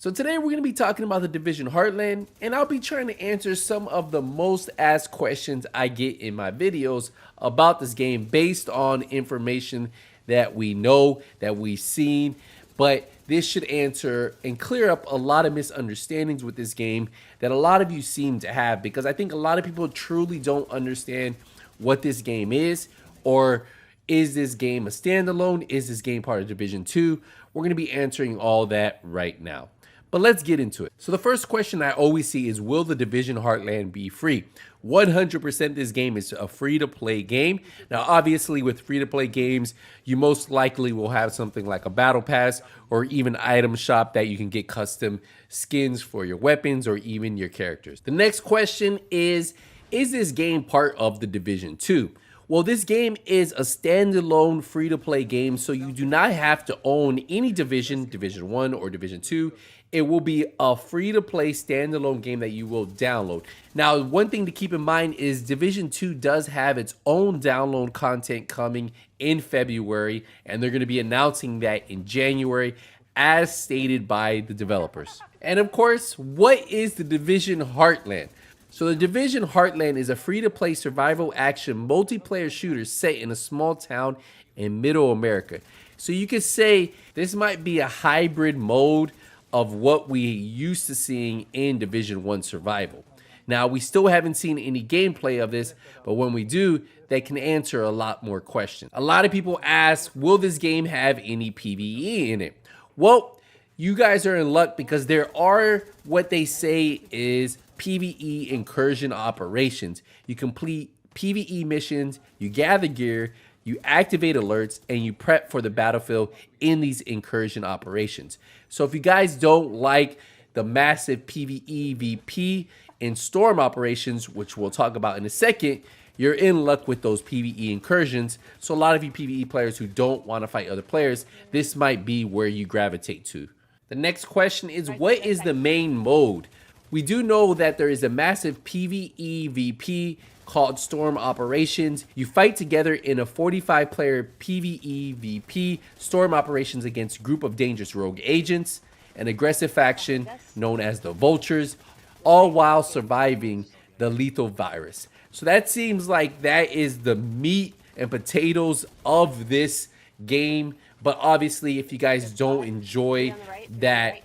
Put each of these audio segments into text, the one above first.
So today we're going to be talking about the Division Heartland, and I'll be trying to answer some of the most asked questions I get in my videos about this game based on information that we know, that we've seen, but this should answer and clear up a lot of misunderstandings with this game that a lot of you seem to have, because I think a lot of people truly don't understand what this game is, or is this game a standalone? Is this game part of Division 2? We're going to be answering all that right now. But let's get into it. So the first question I always see is, will the Division Heartland be free? 100% this game is a free-to-play game. Now, obviously, with free-to-play games, you most likely will have something like a battle pass or even item shop that you can get custom skins for your weapons or even your characters. The next question is this game part of the Division 2? Well, this game is a standalone free-to-play game, so you do not have to own any Division 1 or Division 2. It will be a free-to-play standalone game that you will download. Now, one thing to keep in mind is Division 2 does have its own download content coming in February, and they're going to be announcing that in January, as stated by the developers. And of course, what is the Division Heartland? So the Division Heartland is a free-to-play survival action multiplayer shooter set in a small town in Middle America. So you could say this might be a hybrid mode of what we used to seeing in Division 1 survival. Now, we still haven't seen any gameplay of this, but when we do, they can answer a lot more questions. A lot of people ask, will this game have any PvE in it? Well, you guys are in luck, because there are what they say is PvE incursion operations. You complete PvE missions, you gather gear, you activate alerts, and you prep for the battlefield in these incursion operations. So if you guys don't like the massive PvE VP and storm operations, which we'll talk about in a second, you're in luck with those PvE incursions. So a lot of you PvE players who don't want to fight other players, this might be where you gravitate to. The next question is, what is the main mode? We do know that there is a massive PvE VP called Storm Operations. You fight together in a 45-player PvE VP Storm Operations against a group of dangerous rogue agents, an aggressive faction known as the Vultures, all while surviving the lethal virus. So that seems like that is the meat and potatoes of this game. But obviously, if you guys don't enjoy that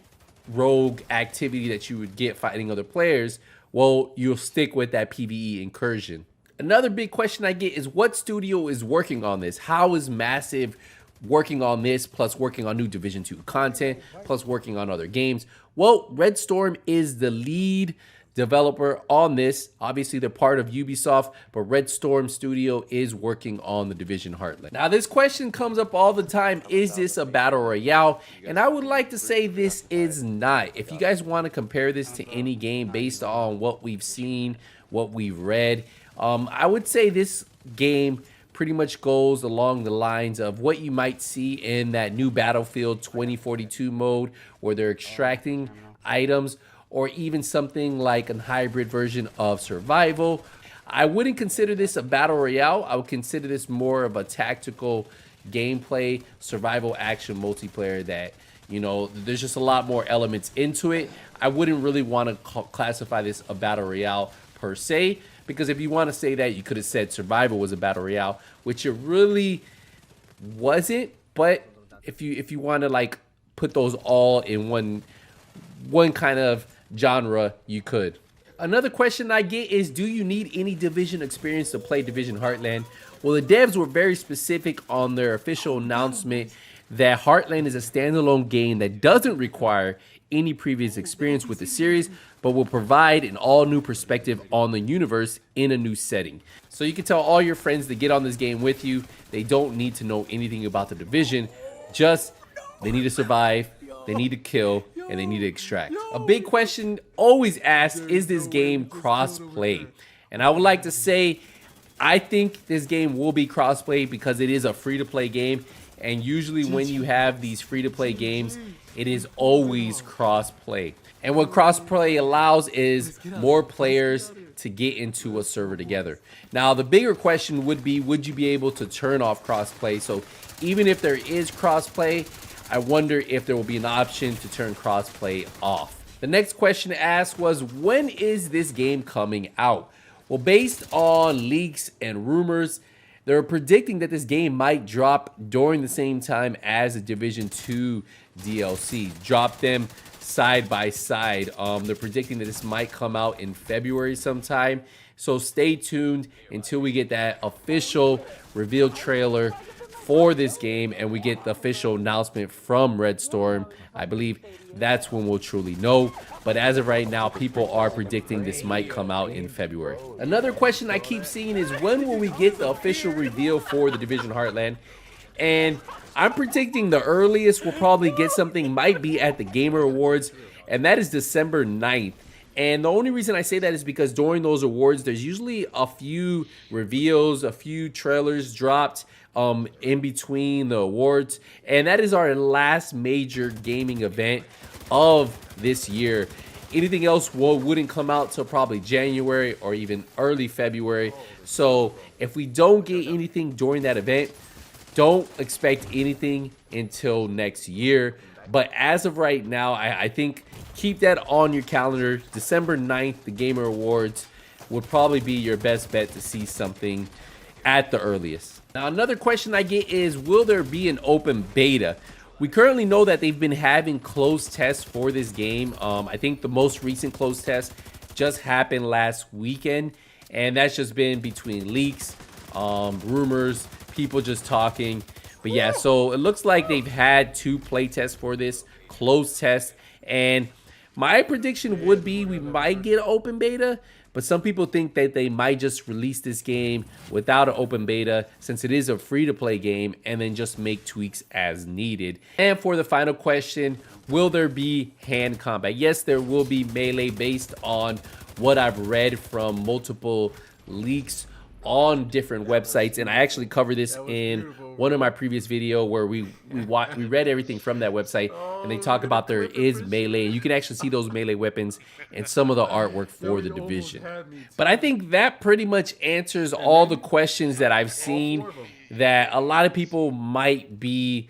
rogue activity that you would get fighting other players, well, you'll stick with that PvE incursion. Another big question I get is, what studio is working on this? How is Massive working on this, plus working on new Division 2 content, plus working on other games? Well, Red Storm is the lead developer on this. Obviously, they're part of Ubisoft, but Red Storm Studio is working on the Division Heartland. Now, this question comes up all the time. Is this a battle royale? And I would like to say this is not. If you guys want to compare this to any game based on what we've seen, what we've read, I would say this game pretty much goes along the lines of what you might see in that new Battlefield 2042 mode, where they're extracting items, or even something like a hybrid version of survival. I wouldn't consider this a battle royale. I would consider this more of a tactical gameplay, survival action multiplayer that, you know, there's just a lot more elements into it. I wouldn't really want to classify this a battle royale per se, because if you want to say that, you could have said survival was a battle royale, which it really wasn't. But if you want to like put those all in one kind of genre, you could. Another question I get is, do you need any Division experience to play Division Heartland? Well, the devs were very specific on their official announcement that Heartland is a standalone game that doesn't require any previous experience with the series, but will provide an all-new perspective on the universe in a new setting. So you can tell all your friends to get on this game with you. They don't need to know anything about the Division, just they need to survive, they need to kill, and they need to extract. A big question always asked, is this game cross-play? And I would like to say, I think this game will be cross-play, because it is a free-to-play game, and usually when you have these free-to-play games, it is always cross-play. And what cross-play allows is more players to get into a server together. Now, the bigger question would be, would you be able to turn off cross-play? So even if there is cross-play, I wonder if there will be an option to turn crossplay off. The next question asked was, when is this game coming out? Well, based on leaks and rumors, they're predicting that this game might drop during the same time as the Division 2 DLC. Drop them side by side. They're predicting that this might come out in February sometime. So stay tuned until we get that official reveal trailer for this game and we get the official announcement from Red Storm. I believe that's when we'll truly know. But as of right now, people are predicting this might come out in February. Another question I keep seeing is, when will we get the official reveal for the Division Heartland? And I'm predicting the earliest we'll probably get something might be at the Gamer Awards, and that is December 9th. And the only reason I say that is because during those awards, there's usually a few reveals, a few trailers dropped in between the awards. And that is our last major gaming event of this year. Anything else wouldn't come out till probably January or even early February. So if we don't get anything during that event, don't expect anything until next year. But as of right now, I think keep that on your calendar. December 9th, the Gamer Awards would probably be your best bet to see something at the earliest. Now, another question I get is, will there be an open beta? We currently know that they've been having closed tests for this game. I think the most recent closed test just happened last weekend, and that's just been between leaks, rumors, people just talking. But yeah, so it looks like they've had 2 play tests for this closed test, and my prediction would be we might get an open beta, but some people think that they might just release this game without an open beta since it is a free-to-play game, and then just make tweaks as needed. And for the final question, will there be hand combat? Yes, there will be melee based on what I've read from multiple leaks on different websites, and I actually covered this in one of my previous video where we read everything from that website, and they talk about there is melee, and you can actually see those melee weapons and some of the artwork for the Division. But I think that pretty much answers all the questions that I've seen, that a lot of people might be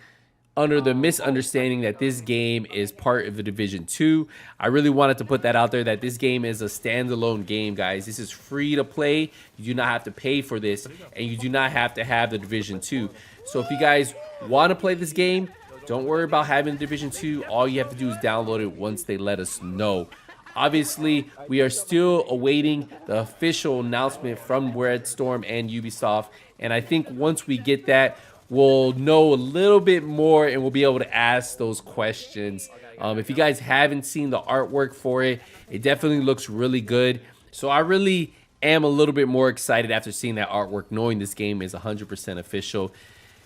under the misunderstanding that this game is part of the Division 2. I really wanted to put that out there, that this game is a standalone game, guys. This is free to play. You do not have to pay for this, and you do not have to have the Division 2. So if you guys want to play this game, don't worry about having Division 2. All you have to do is download it once they let us know. Obviously, we are still awaiting the official announcement from Red Storm and Ubisoft, and I think once we get that, we'll know a little bit more and we'll be able to ask those questions. If you guys haven't seen the artwork for it, it definitely looks really good. So I really am a little bit more excited after seeing that artwork, knowing this game is 100% official.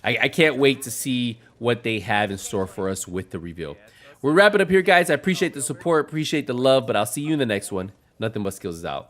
I can't wait to see what they have in store for us with the reveal. We're wrapping up here, guys. I appreciate the support, appreciate the love, but I'll see you in the next one. Nothing But Skills is out.